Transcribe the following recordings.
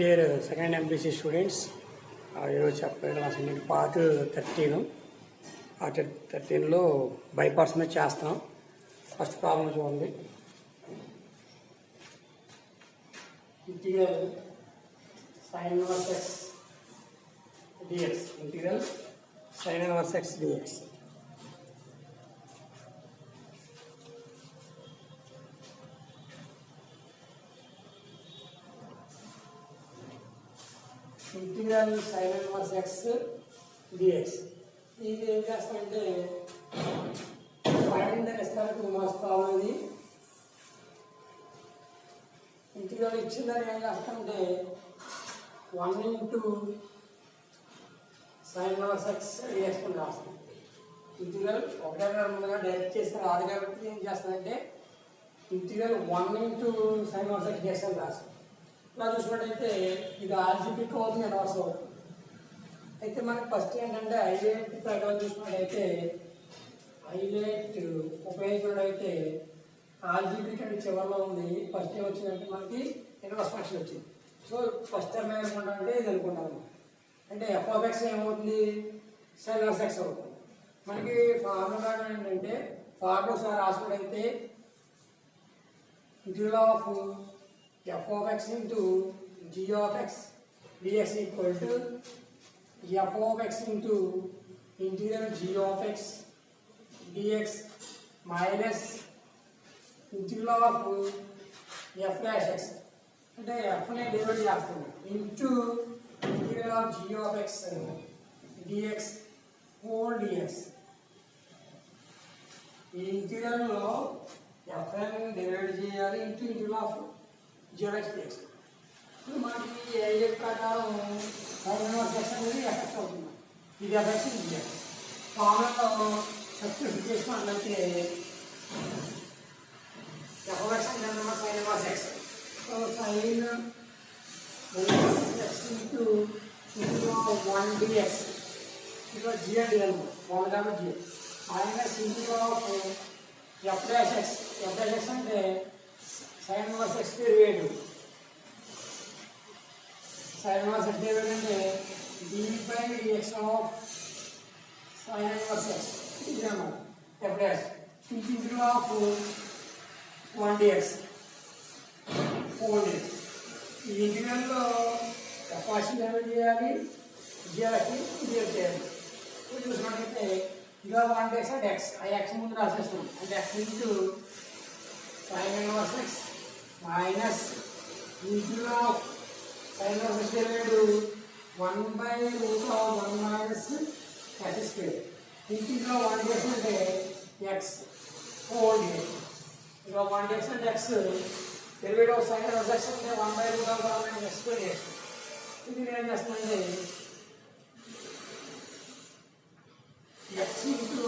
Dear second MPC students, ఈరోజు చెప్పే class ఏంటంటే పార్ట్ 13. పార్ట్ 13లో బైపార్ట్స్ మీద చేస్తున్నాం. ఫస్ట్ ప్రాబ్లం చూడండి. Integral sin inverse x dx. Integral sin inverse x dx. Integral sin inverse x dx. ఇది ఏం చేస్తామంటే find the historical inverse problem. ఇది ఇంటిగ్రల్ ఇచ్చిందని ఏం చేస్తామంటే 1 into sin inverse x dx కొని రాస్తాం. ఇంటిగ్రల్ ఒకటే ముందుగా డైరెక్ట్ చేస్తే రాదు కాబట్టి ఏం చేస్తామంటే integral 1 into sin inverse x dx అని రాస్తాం. ఇలా చూసినట్టయితే ఇది ఆల్జిబ్రిక్ అవుతుంది, ఇన్వర్స్ అవుతుంది. అయితే మనకి ఫస్ట్ ఏంటంటే హైలైట్ ప్రకారం చూసినట్టయితే హైలైట్ ఉపయోగించినట్టయితే ఆల్జిబ్రిక్ అంటే చివరిలో ఉంది. ఫస్ట్ ఏం వచ్చిందంటే మనకి ఇన్వర్స్ ఫంక్షన్ వచ్చింది. సో ఫస్ట్ టైం ఏమనుకుంటామంటే ఇది అనుకుంటాము అంటే f(x) ఏమవుతుంది, sin inverse x అవుతుంది. మనకి ఫార్ములా ఏంటంటే ఫార్ములా ఒకసారి రాసుకున్నట్టయితే integral of f(x) into g(x) dx equal to f(x) into integral g(x) dx minus integral of f'(x) అంటే fని డివైడ్ చేస్తుంది into integral of g(x) dx whole dx. ఈ ఇంటిగ్రల్లో fని divide చేయాలి into integral of g(x) dx. ఇప్పుడు మనకి ఏ ప్రకారం sin inverse x అనేది fx అవుతుంది. ఇది fx, ఇది dx. ఫార్ములాలో సబ్స్టిట్యూట్ చేసుకున్నట్లయితే f(x) అంటే sin inverse x. So sin inverse x into integral of 1 dx ఇక్కడ g అంటే ఎల్ 1 కాబట్టి g minus integral of f'(x). f'(x) అంటే sin inverse x derivative. sin inverse x derivative అంటే d/dx of sin inverse x. ఇది అన్నమాట f'(x) integral of 1 dx whole dx. ఈ ఇంటిగ్రల్లో f డెరివేట్ చేయాలి, g divide చేయాలి. ఇప్పుడు చూసినట్లయితే ఇలా 1 dx అంటే x, ఆ x ముందు రాసేస్తున్నాం అంటే x into sin inverse x minus integral of sin inverse x derivative 1/√1 minus x square. Integral 1 dx అంటే x హోల్ dx. ఇలా 1 dx అంటే x derivative of sin inverse x అంటే 1/√1 minus x square dx. ఇది నేను ఏం చేస్తానంటే x into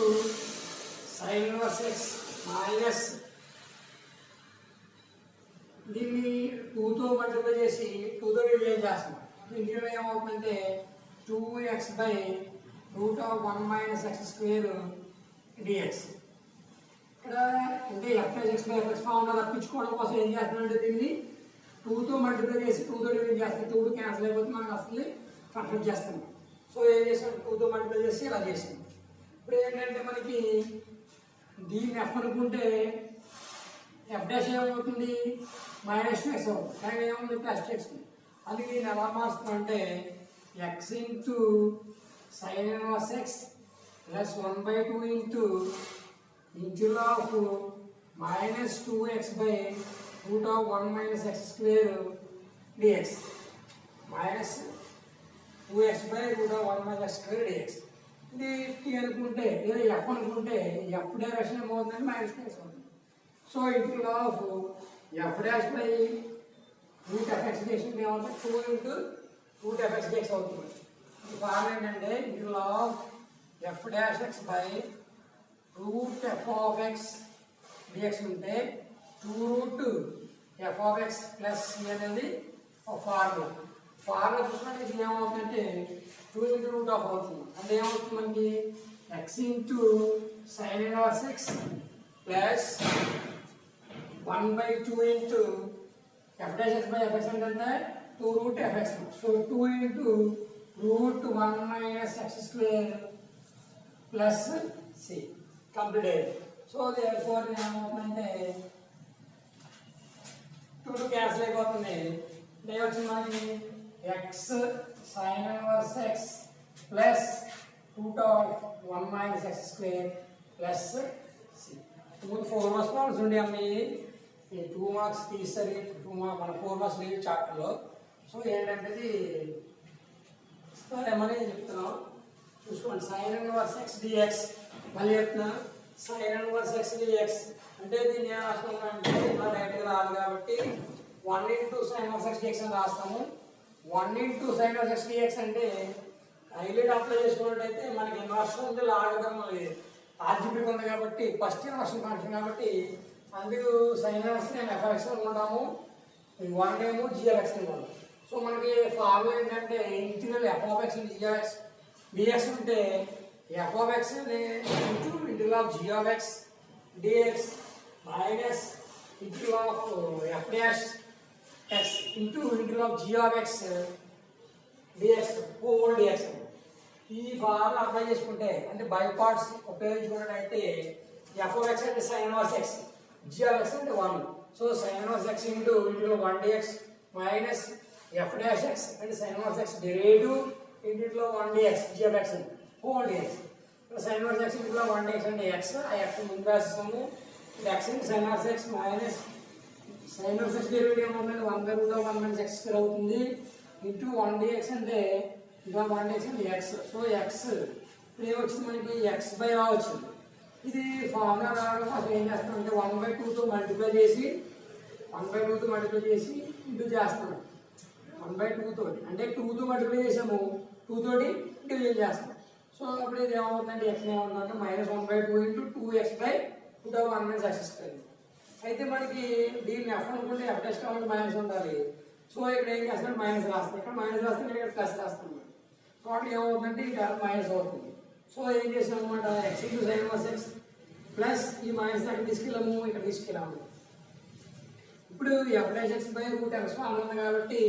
sin inverse x minus దీన్ని 2తో మల్టిప్లై చేసి 2తో డివైడ్ చేస్తాం. ఇందులో ఏమవుతుందంటే 2x/√1 minus x square dx. ఇక్కడ అంటే f(x/fx) ఫార్ములా తప్పించుకోవడం కోసం ఏం చేస్తున్నామంటే దీన్ని 2తో మల్టిప్లై చేసి 2తో డివైడ్ చేస్తాం. 2 క్యాన్సిల్ అయిపోతే మనకు అసలు కన్వర్ట్ చేస్తాం. సో ఏం చేస్తాం, 2తో మల్టిప్లై చేసి ఇలా చేస్తాం. ఇప్పుడు ఏంటంటే మనకి దీన్ని f అనుకుంటే f' ఏమవుతుంది, -2x అవుతుంది. కానీ ఏముంది, +2x. అందుకే దీన్ని ఎలా మారుస్తాం అంటే x into sin inverse x plus 1/2 into integral of -2x/√1 minus x square dx minus 2x/√1 minus x square dx. ఇది t అనుకుంటే లేదా f అనుకుంటే f డైరెక్షన్ ఏమవుతుందంటే -2x అవుతుంది. So integral of f'/√fx dx ఏమవుతుంది, 2 into √fx dx అవుతుంది. ఈ form ఏంటంటే ఇంటిగ్రల్ ఆఫ్ f'/√f(x) dx ఉంటే 2√f(x) ప్లస్ c అనేది ఒక ఫార్ములా చూసినట్టు ఇది ఏమవుతుందంటే 2 into √of అవుతుంది. అంటే ఏమవుతుంది మనకి x into sin inverse x plus 1/2 into f dash x by fx అంటే 2 root fx. So 2 into root 1 minus x square plus c. Completed. So therefore ఏమవుతుందంటే 2 క్యాన్సిల్ అయిపోతుంది. అంటే వచ్చింది మనకి x sin inverse x plus root of 1 minus x square plus c. ఇప్పుడు 4 marks problems ఉండే అమ్మాయి ఈ 2 మార్క్స్ తీస్తారు 2 మార్క్స్ మన 4 మార్క్స్ లేదు చాప్టర్లో. సో ఏంటంటే ఇస్తారేమని చెప్తున్నాం చూసుకోండి. సైన్ ఇన్వర్స్ ఎక్స్ డిఎక్స్ మళ్ళీ చెప్తున్నా సైన్ ఇన్వర్స్ ఎక్స్ డిఎక్స్ అంటే దీన్ని ఏం రాసుకున్నాం అంటే ఇలా డైరెక్ట్గా రాదు కాబట్టి 1 into sin inverse x dx అని రాస్తాము. 1 into sin inverse x dx అంటే హైలైట్ అప్లై చేసుకున్నట్టయితే మనకి ఇన్వర్షన్ ఉంది లాగడం ఆల్జీబ్రిక్ ఉంది కాబట్టి ఫస్ట్ ఇన్వర్షన్ ఫంక్షన్ కాబట్టి అందుకు సైన్ ఇన్వర్స్ నేను ఎఫ్ఎక్స్ అనుకుంటాము 1 ఏమో జిఎఫ్ఎక్స్ అనుకుంటాం. సో మనకి ఫార్ములా ఏంటంటే integral f of x into g f x dx ఉంటే f of x into integral of g of x dx minus integral of f dash x into integral of g of x dx whole dx. ఈ formula apply చేసుకుంటే అంటే by parts ఉపయోగించుకున్నట్టయితే f of x అంటే sine inverse x g of x అంటే 1. So sine inverse x into integral 1 dx minus f dash x అంటే sine inverse x derivative integral 1 dx g of x whole dx. Sine inverse x integral 1 dx అంటే x ఆ x ముందు రాస్తాము. X into sine inverse x minus sine inverse x derivative ఏమవుతుంది 1/1 minus x square అవుతుంది into 1 dx అంటే ఇలా 1 dx అంటే X. So X ఇప్పుడు ఏమొచ్చింది మనకి ఎక్స్ బై రా వచ్చింది. ఇది ఫార్ములా రావడం అసలు ఏం చేస్తామంటే 1/2తో మల్టిప్లై చేసి 1/2తో మల్టిప్లై చేసి ఇంటూ చేస్తాం 1/2 తోటి అంటే 2తో మల్టిప్లై చేసాము 2 తోటి డివిజన్ చేస్తాం. సో అప్పుడు ఇది ఏమవుతుందంటే ఎక్స్ ఏమవుతుందంటే -1/2 into 2x/1 minus x square. అయితే మనకి దీన్ని ఎఫ్ అనుకుంటే ఎఫ్ టెస్ట్ కావాలి మైనస్ ఉండాలి. సో ఇక్కడ ఏం చేస్తాం మైనస్ రాస్తాం ఇక్కడ మైనస్ రాస్తే ఇక్కడ ప్లస్ రాస్తాం. టోటల్ ఏమవుతుందంటే ఈ టర్మ్ మైనస్ అవుతుంది. సో ఏం చేసాం అనమాట x into sine inverse x plus ఈ మైనస్ అక్కడ తీసుకెళ్ళాము ఇక్కడ తీసుకెళ్ళాము. ఇప్పుడు f dash x by root x form ఉంది కాబట్టి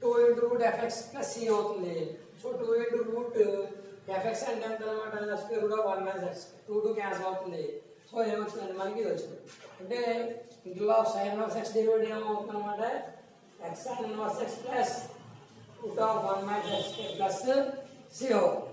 2 into root fx plus c అవుతుంది. సో 2 into root fx అంటే ఎంత అనమాట square root of 1 minus x 2 cancel అవుతుంది. సో ఏమొచ్చిందండి మనకి ఇది వచ్చింది అంటే ఇంట్లో సైన్ ఇన్వర్స్ ఎక్స్ డెరివేటివ్ ఏమవుతుంది అనమాట x sine inverse x plus root of 1 minus x plus c అవుతుంది.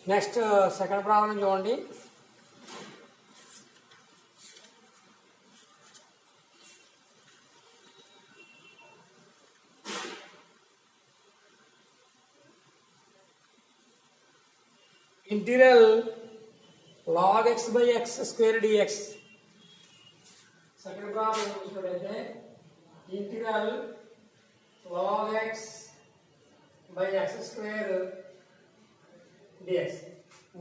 నెక్స్ట్ సెకండ్ ప్రాబ్లం చూడండి. ఇంటిగ్రల్ log x by x square dx. Second problem చూసినట్లయితే ఇంటిగ్రల్ log x by x square dx.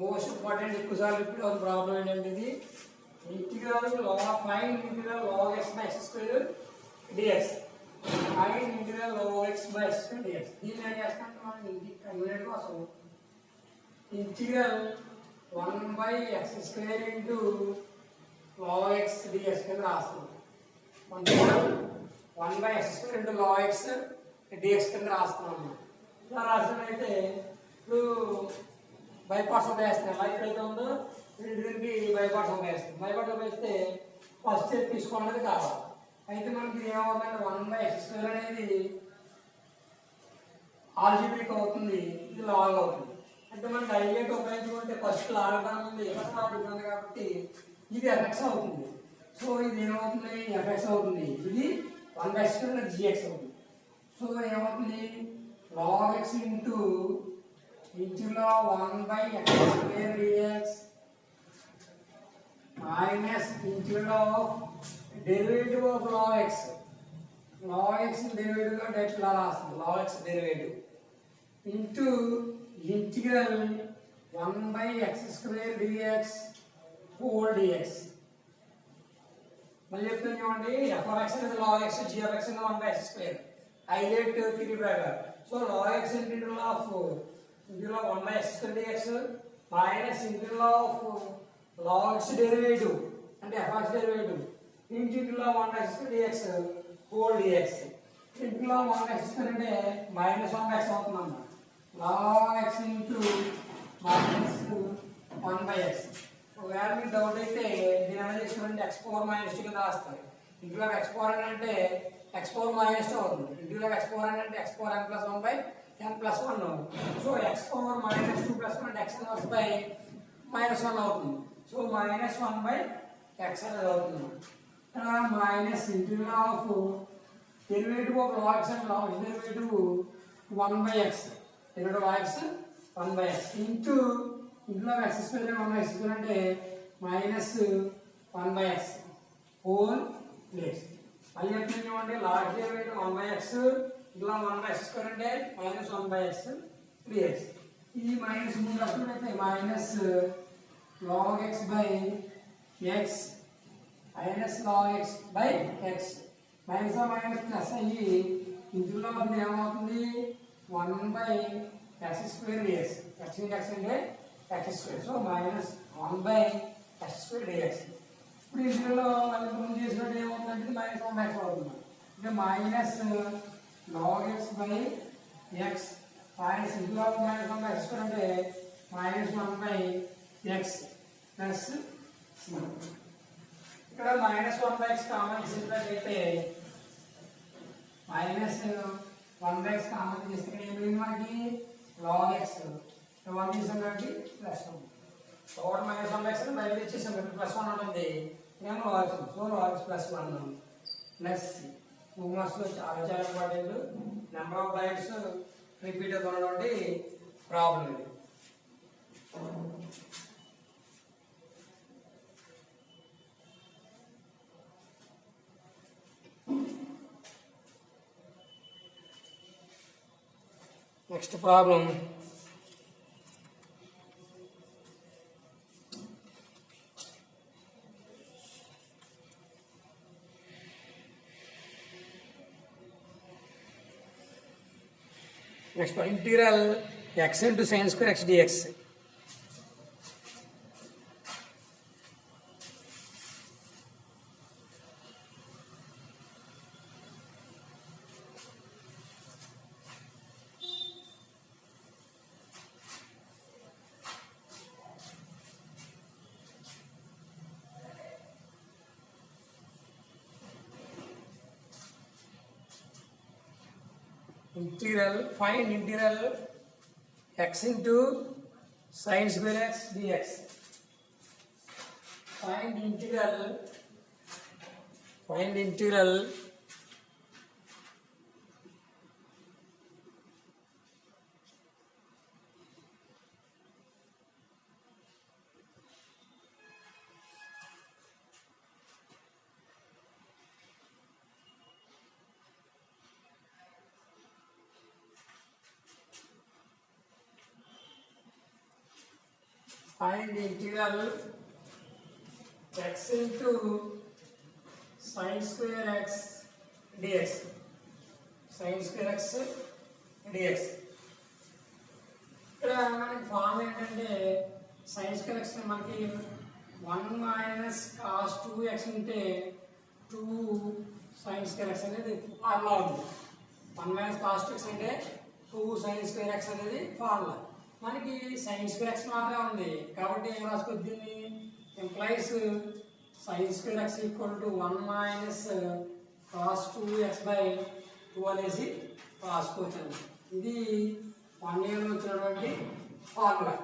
Most important ఎక్కువసార్లు ఇప్పుడు ఒక ప్రాబ్లం ఏంటంటే ఇది ఇంటిగ్రల్ find integral log x by x square dx. Find integral log x by x square dx. దీన్ని ఏం చేస్తామంటే మనం కన్వీనియంట్ కోసం integral 1 by x square into log x dx కింద రాస్తాం. 1 by x square into log x dx కింద రాస్తున్నాము. ఇలా రాసినట్లయితే ఇప్పుడు బైపార్ట్స్ ఉపయోగిస్తాం. ఎలా ఎక్కడైతే ఉందో దీనికి బైపార్ట్స్ ఉపయోగిస్తాం. బైపార్ట్స్ ఉపయోగిస్తే ఫస్ట్ స్టెప్ తీసుకోవడానికి కావాలి. అయితే మనకి ఏమవుతుందంటే 1 by x square అనేది ఆల్జీబ్రిక్ అవుతుంది, ఇది లాగ్ అవుతుంది. అంటే మనకి హైలైట్ ఉపయోగించుకుంటే ఫస్ట్ లాగడం ఉంది ఉంది కాబట్టి ఇది ఎఫ్ఎక్స్ అవుతుంది. సో ఇది ఏమవుతుంది ఎఫ్ఎక్స్ అవుతుంది, ఇది 1 by x square gx అవుతుంది. సో ఏమవుతుంది log x ఇంటూ ఇంచులో 1/x స్క్వేర్ dx మైనస్ ఇంచులో derivative of log x derivative లో డైరెక్ట్ ఇలా రాస్తుంది log x derivative into integral 1/x square dx whole dx. మళ్ళీ చెప్తాను చూడండి, f of x అనేది log x, g of x అనేది 1/x స్క్వేర్. హైలైట్ తిరిగి ప్రకారం. So log x integral of ఇందులో 1/x square dx minus integral of log x derivative అంటే f x derivative integral of 1/x square dx whole dx. Integral of 1/x square అంటే minus 1/x అవుతుంది అన్నమాట. log x into minus 1/x. ఒకవేళ మీకు doubt అయితే దీని అనేది చూడండి x పవర్ మైనస్ 2 కింద రాస్తారు. ఇంటిగ్రల్ ఆఫ్ x పవర్ అంటే x పవర్ మైనస్ 2 అవుతుంది. ఇంటిగ్రల్ ఆఫ్ x పవర్ అంటే x power n plus 1/n plus 1. So x power minus 2 plus 1 అంటే x ఇన్వర్స్ బై మైనస్ 1 అవుతుంది. సో మైనస్ 1/x అనేది అవుతుంది. Minus integral of derivative of log x and log derivative 1/x derivative log x 1/x into ఇంట్లో x square 1/x square అంటే minus 1/x whole place. మళ్ళీ చెప్తాను చూడండి, log derivative 1/x ఇంట్లో 1/x square అంటే minus 1/x 3x. ఈ minus ముందు రాసుకుంటే minus log x by x minus log x by x minus minus plus అయ్యి ఇందులో ఏమవుతుంది 1/x square dx. x into x అంటే x square. So minus 1/x square dx. ఇప్పుడు ఇందులో మళ్ళీ ముందు చేసినట్టు ఏమవుతుందంటే మైనస్ 1/x అవుతుంది. అంటే minus log x by x minus ఇందులో మైనస్ 1/x స్క్వేర్ అంటే మైనస్ 1/x ప్లస్ ఇక్కడ మైనస్ 1/x కామన్ చేసినట్లయితే మైనస్ 1/x కామన్ చేస్తే ఇక్కడ ఏం లేదు మనకి log x 1 తీసాం కాబట్టి ప్లస్ 1. పవర్ మైనస్ 1/x అని బయట తెచ్చేసాం కాబట్టి ప్లస్ 1 ఉంటుంది. నేను log x. So log x plus 1 plus 2 మార్క్స్లో చాలా important. Number of lines repeat అవుతున్నటువంటి ప్రాబ్లం ఇది. Next problem integral x into sin square x dx. Find integral x into sin square x dx. Find integral x into sin square x dx. Sin square x dx. ఇక్కడ మనకి form ఏంటంటే sin square x మనకి 1 minus cos 2x ఉంటే 2 sin square x అనేది formula ఉంది. 1 minus cos 2x అంటే 2 sin square x అనేది formula. మనకి sin square x మాత్రమే ఉంది కాబట్టి ఏం రాసుకోవచ్చు, దీన్ని implies sin square x equal to 1 minus cos 2x by 2 అనేసి రాసుకోవచ్చు అండి. ఇది 1 ఇయర్ వచ్చినటువంటి ఫార్ములా.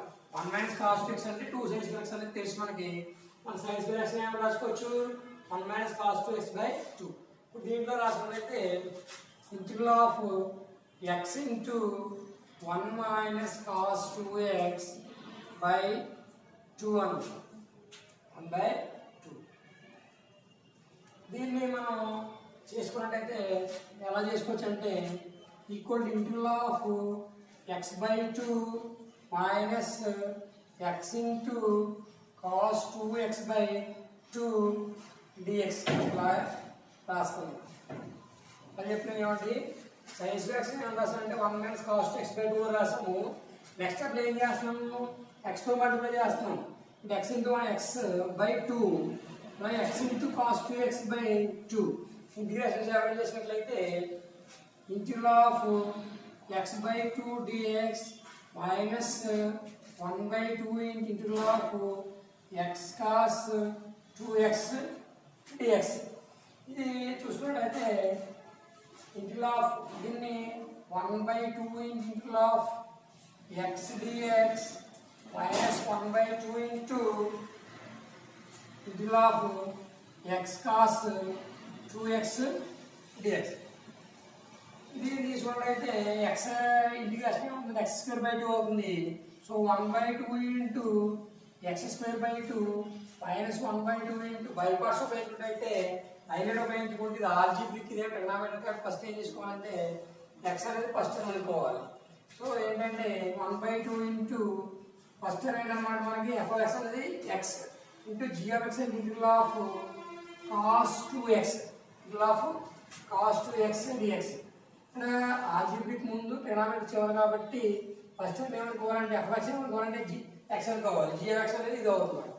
1 మైనస్ cos 2x అంటే 2 sin square x అనేది తెలుసు మనకి. మన sin square x ఏం రాసుకోవచ్చు 1 మైనస్ cos 2x బై 2. ఇప్పుడు దీంట్లో రాసుకున్నట్లయితే integral of x into 1 minus cos 2x by 2 అని 1/2. దీన్ని మనం చేసుకున్నట్టయితే ఎలా చేసుకోవచ్చు అంటే equal integral of x/2 minus x into cos 2x/2 dx ఇలా రాస్తాము. అది చెప్పిన ఏమంటే సైన్స్ వ్యాక్సిన్ ఏం రాస్తామంటే 1 మైనస్ కాస్ 2x/2 రాసాము. నెక్స్ట్ అప్పుడు ఏం చేస్తున్నాము, x తో మల్టిప్లై చేస్తున్నాం. x into x/2 x into cos 2x/2 integration separate చేసినట్లయితే integral of x/2 dx minus 1/2 integral of x cos 2x dx. ఇది చూసుకున్నట్టయితే ఇంటిగ్రల్ ఆఫ్ దీన్ని 1/2 integral of x dx minus 1/2 into integral of x cos 2x dx. ఇది తీసుకున్నట్లయితే x integration ఉంటుంది, x²/2 అవుతుంది. So 1/2 into x²/2 minus 1/2 into by parts ఉపయోగించుకుంటే highlight ఉపయోగించుకుంటే ఇది ఆల్జీబ్రిక్ ఇదే ట్రిగ్నామెట్రిక్. ఫస్ట్ ఏం చేసుకోవాలంటే x అనేది ఫస్ట్ అనుకోవాలి. సో ఏంటంటే 1/2 ఇంటూ ఫస్ట్ అనేది అన్నమాట మనకి f(x) అనేది x into g(x) integral of cos 2x integral of cos 2x dx. ఇక్కడ ఆల్జీబ్రిక్ ముందు ట్రిగ్నామెట్రిక్ చివరి కాబట్టి ఫస్ట్ ఏమనుకోవాలంటే f(x) ఏమనుకోవాలంటే x అనుకోవాలి. g(x) అనేది ఇది అవుతుంది.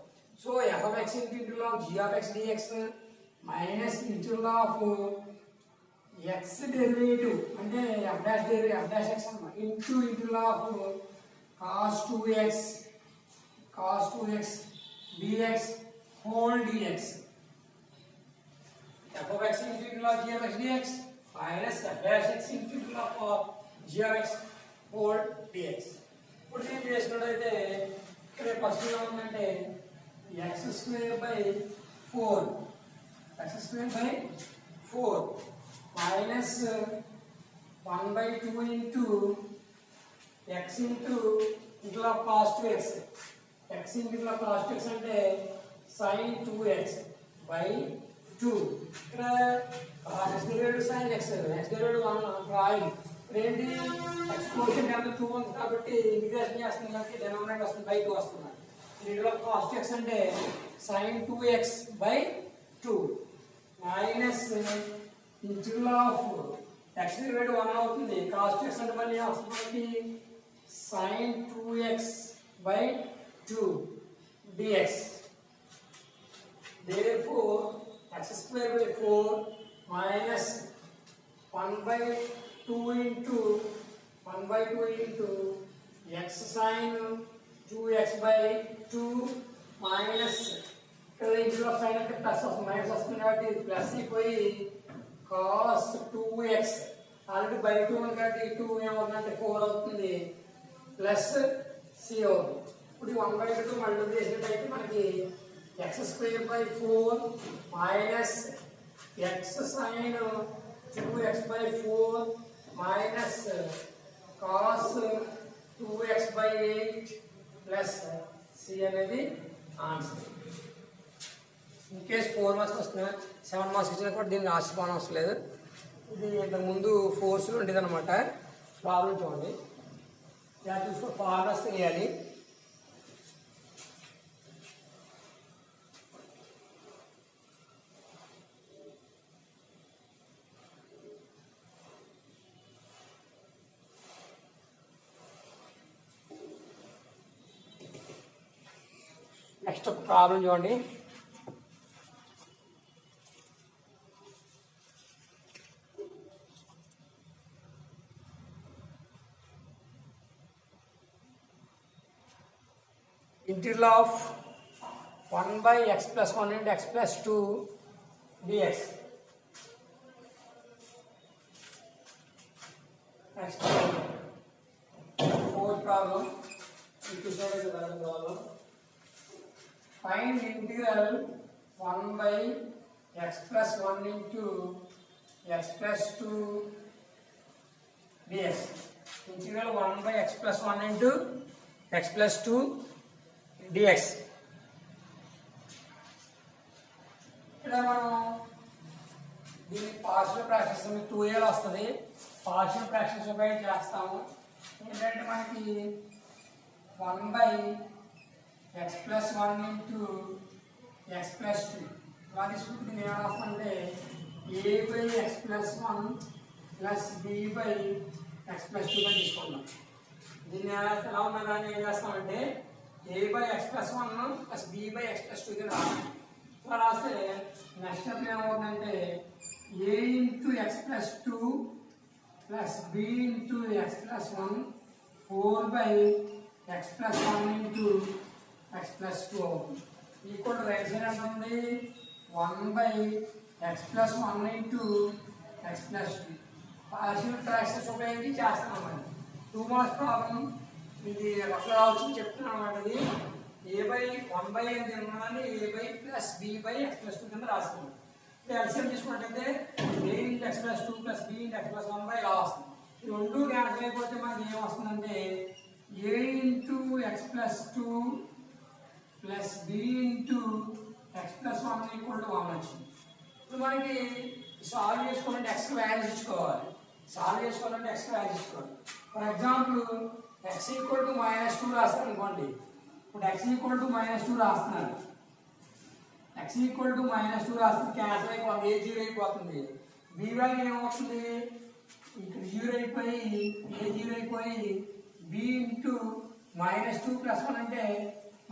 So f(x) integral of g(x) dx minus integral of x derivative అంటే f'(x) అన్నమాట into integral of cos 2x dx whole dx. f(x) integral of g(x) dx minus f'(x) integral of g(x) whole dx. ఇప్పుడు దీన్ని చేసుకున్నట్టయితే ఇక్కడ first ఏమవుతుందంటే x²/4 minus 1/2 into x into integral of cos 2x. x integral of cos 2x అంటే sin 2x/2. ఇక్కడ cos x derivative sin x derivative 1 రాయి ఏంటి x quotient ఎంత 2 ఉంది కాబట్టి ఇంటిగ్రేషన్ చేస్తుంది కాబట్టి డినామినేటర్ వస్తుంది బై 2 వస్తుంది. ఇంటిగ్రల్ ఆఫ్ cos 2x అంటే sin 2x/2 minus integral of x derivative 1 అవుతుంది. cos 2x అంటే మళ్ళీ వస్తుంది sin 2x/2 dx. therefore x²/4 minus 1/2 into x sin 2x/2 minus ఇక్కడ ఇంటిగ్రల్ ఆఫ్ సైన్ అంటే ప్లస్ వస్తుంది, మైనస్ వస్తుంది కాబట్టి ప్లస్ అయిపోయి cos 2x ఆల్రెడీ బై 2 ఉంది కాబట్టి 2 ఏమవుతుందంటే 4 అవుతుంది ప్లస్ c అవుతుంది. ఇప్పుడు 1/2 మల్టిప్లై చేసినట్టయితే మనకి x²/4 minus x sin 2x/4 minus cos 2x/8 plus c అనేది ఆన్సర్. ఇన్ కేస్ 4 మార్క్స్ వస్తున్నా 7 మార్క్స్ ఇచ్చినా కూడా దీనికి ఆశపోవడం అవసరం లేదు. ఇది ఇంతకుముందు ఫోర్స్లో ఉండేది అనమాట. ప్రాబ్లం చూడండి, ఇలా చూసుకో ఫార్ములాస్ తెలియాలి. నెక్స్ట్ ఒక ప్రాబ్లం చూడండి. Integral of 1/x+1 into x+2 dx. Next, fourth problem. Find integral 1/x+1 into x+2 dx. Integral 1 by x plus 1 into x plus 2 dx. ఇక్కడ మనం దీన్ని పార్షియల్ ఫ్రాక్షన్స్ 2a వస్తుంది. పార్షియల్ ఫ్రాక్షన్స్ ఉపయోగించి చేస్తాము. ఏంటంటే మనకి 1 by x plus 1 into x plus 2 ఇలా తీసుకుంటే దీన్ని ఏమవుతుందంటే a by x plus 1 plus b by x plus 2 గా తీసుకుంటాం. దీన్ని ఎలా ఉన్నా కానీ ఏం చేస్తామంటే a by x plus 1 plus b by x plus 2 గా రాస్తాం. ఇలా రాస్తే నెక్స్ట్ స్టెప్ ఏమవుతుందంటే a into x plus 2 plus b into x plus 1 4 by x plus 1 into x plus 2 అవుతుంది. ఈక్వల్ టు రైట్ సైడ్ ఎంత ఉంది 1 by x plus 1 into x plus 2. Partial fractions ఉపయోగించి చేస్తాం అన్నమాట. 2 మార్క్స్ ప్రాబ్లం ఇది రఫ్గా రావచ్చు చెప్తున్నాం అన్నమాట. ఇది a by 1 by అని తిన్నామని a by plus b by x plus 2 కింద రాస్తున్నాం. ఎల్సిఎం తీసుకున్నట్టయితే a into x plus 2 plus b into x plus 1 by ఇలా వస్తుంది. ఈ రెండు క్యాన్సిల్ అయిపోతే మనకి ఏం వస్తుందంటే a into x plus 2 plus b into x plus 1 equal to 1 వచ్చింది. ఇప్పుడు మనకి సాల్వ్ చేసుకోవాలంటే x వాల్యూస్ ఇచ్చుకోవాలి. సాల్వ్ చేసుకోవాలంటే x వాల్యూస్ ఇచ్చుకోవాలి. For example x equal to -2 రాస్తాను అనుకోండి. ఇప్పుడు x ఈక్వల్ టు -2 రాస్తున్నాను. x ఈక్వల్ టు -2 రాస్తే క్యాన్సిల్ అయిపోతుంది. a 0 అయిపోతుంది. b వాల్యూ ఏమవుతుంది ఇక్కడ 0 అయిపోయి a 0 అయిపోయి b ఇంటూ -2 ప్లస్ 1 అంటే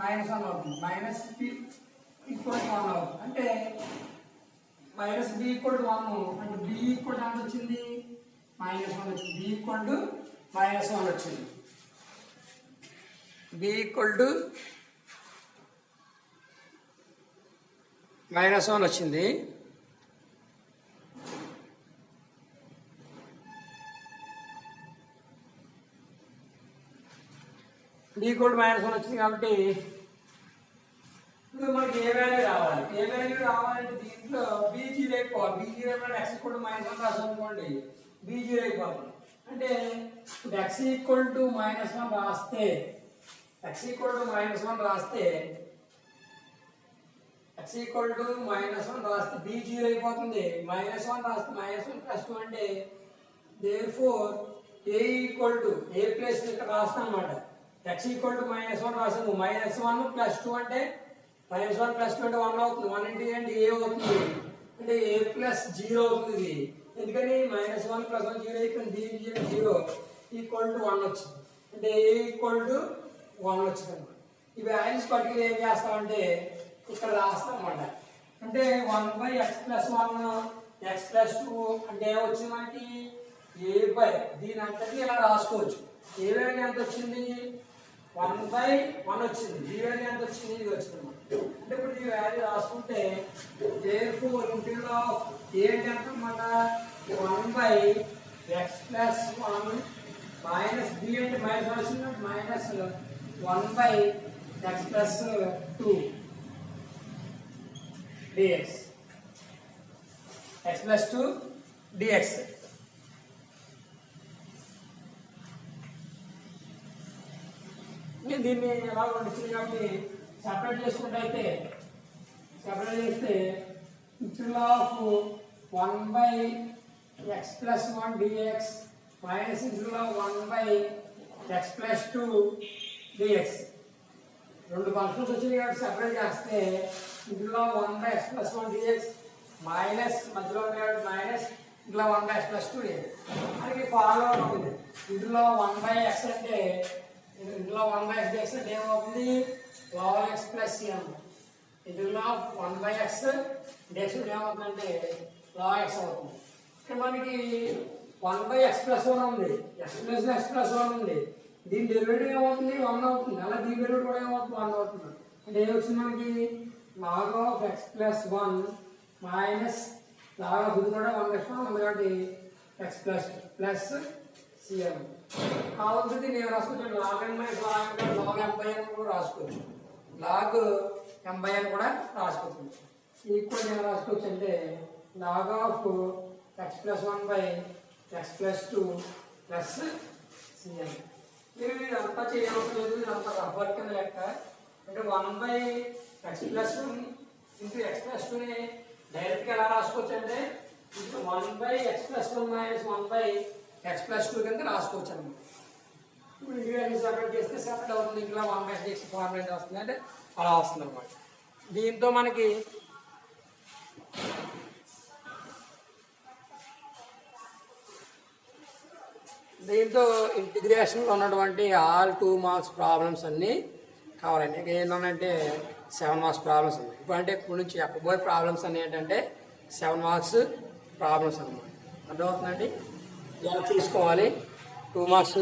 -1 అవుతుంది. -b ఈక్వల్ టు 1 అవుతుంది. అంటే -b ఈక్వల్ టు 1 అంటే b ఈక్వల్ టు ఎంత వచ్చింది -1 వచ్చింది. b ఈక్వల్ టు -1 వచ్చింది. b ఈక్వల్ టు -1 వచ్చింది. b ఈక్వల్ టు -1 వచ్చింది కాబట్టి ఇప్పుడు మనకి ఏ వాల్యూ రావాలి. ఏ వాల్యూ రావాలంటే దీంట్లో b 0 అయిపోవాలి. b 0 అయిపోతే x ఈక్వల్ టు -1 రాసాం అనుకోండి b 0 అయిపోతుంది. అంటే ఇప్పుడు x ఈక్వల్ టు -1 రాస్తే x ఈక్వల్ టు -1 రాస్తే x ఈక్వల్ టు -1 రాస్తే b 0 అయిపోతుంది. -1 రాస్తే -1 ప్లస్ 2 అంటే therefore a equal to a plus ఇక్కడ రాస్తాం అన్నమాట. x equal to -1 రాసాము. -1 ప్లస్ 2 అంటే -1 ప్లస్ 2 అంటే 1 అవుతుంది. 1 ఇంటూ అంటే a అవుతుంది. అంటే a ప్లస్ 0 అవుతుంది. ఎందుకని -1 ప్లస్ 1 0 అయిపోయింది. b 0 ఈక్వల్ టు 1 వచ్చింది. అంటే a ఈక్వల్ టు 1 వచ్చింది అనమాట. ఈ వాల్యూస్ పట్టుకుని ఏం చేస్తామంటే ఇక్కడ రాస్తాం అన్నమాట. అంటే 1 by x plus 1 x plus 2 అంటే ఏమొచ్చింది మనకి a by దీని అంతటి ఇలా రాసుకోవచ్చు. a వాల్యూ ఎంత వచ్చింది 1 by 1 వచ్చింది. b వాల్యూ ఎంత వచ్చింది ఇది వచ్చింది అన్నమాట. అంటే ఇప్పుడు ఈ వాల్యూ రాసుకుంటే therefore ఇంటిగ్రల్ ఆఫ్ a అంటే ఎంత అన్నమాట 1 by x plus 1 minus b అంటే -1 వచ్చింది minus 1 by x plus 2 dx x plus 2 dx. దీన్ని ఎలా వచ్చింది కాబట్టి సెపరేట్ చేసుకుంటే సెపరేట్ చేస్తే integral of 1 by x plus 1 dx minus integral of 1 by x plus 2 dx. రెండు ఫంక్షన్స్ వచ్చినాయి కాబట్టి సెపరేట్ చేస్తే integral of 1 by x plus 1 dx minus మధ్యలో ఉండే మైనస్ ఇంట్లో 1 by x plus 2 dx. మనకి ఫార్ములా ఉంటుంది. ఇంటిగ్రల్ ఆఫ్ 1 by x అంటే ఇందులో 1 by x dx అంటే ఏమవుతుంది log x plus m. ఇందులో 1 by x dx అంటే ఏమవుతుందంటే log x అవుతుంది. ఇక్కడ మనకి 1 by x plus 1 ఉంది. x plus 1 ఉంది. దీని డెరివేటివ్ ఏమవుతుంది 1 అవుతుంది. అలా దీని డెరివేటివ్ కూడా ఏమవుతుంది 1 అవుతుంది. అంటే ఏమొచ్చింది మనకి log of x plus 1 minus log of ఇది కూడా 1 plus 1 ఉంది కాబట్టి x plus cm. కావాల్సింది నేను రాసుకుంటాను log n minus log m by n కూడా రాసుకోవచ్చు. log m by n కూడా రాసుకోవచ్చు. ఈక్వల్ నేను రాసుకోవచ్చు అంటే log of x plus 1 by x plus 2 plus CN. మీరు ఇదంతా చేయవలసిన లేదు, ఇదంతా రఫ్ వర్క్ కింద లెక్క. అంటే 1/x+1 ఇంటూ x+2ని డైరెక్ట్గా ఎలా రాసుకోవచ్చు అంటే 1/x+1 - 1/x+2 కింద రాసుకోవచ్చు అనమాట. ఇప్పుడు ఇంటిగ్రేషన్ సెపరేట్ చేస్తే సెపరేట్ అవుతుంది, ఇంకా 1/x ఫార్ములా వస్తుంది అంటే అలా వస్తుంది అనమాట. దీంతో మనకి ఇంటిగ్రేషన్లో ఉన్నటువంటి ఆల్ 2 మార్క్స్ ప్రాబ్లమ్స్ అన్నీ కావాలండి. ఇంకా ఏంటంటే 7 మార్క్స్ ప్రాబ్లమ్స్ ఉన్నాయి. ఇప్పుడు అంటే ఇప్పుడు నుంచి చెప్పబోయే ప్రాబ్లమ్స్ అన్నీ ఏంటంటే 7 మార్క్స్ ప్రాబ్లమ్స్ అనమాట. అర్థమవుతుందండి. ఇలా తీసుకోవాలి 2 మార్క్స్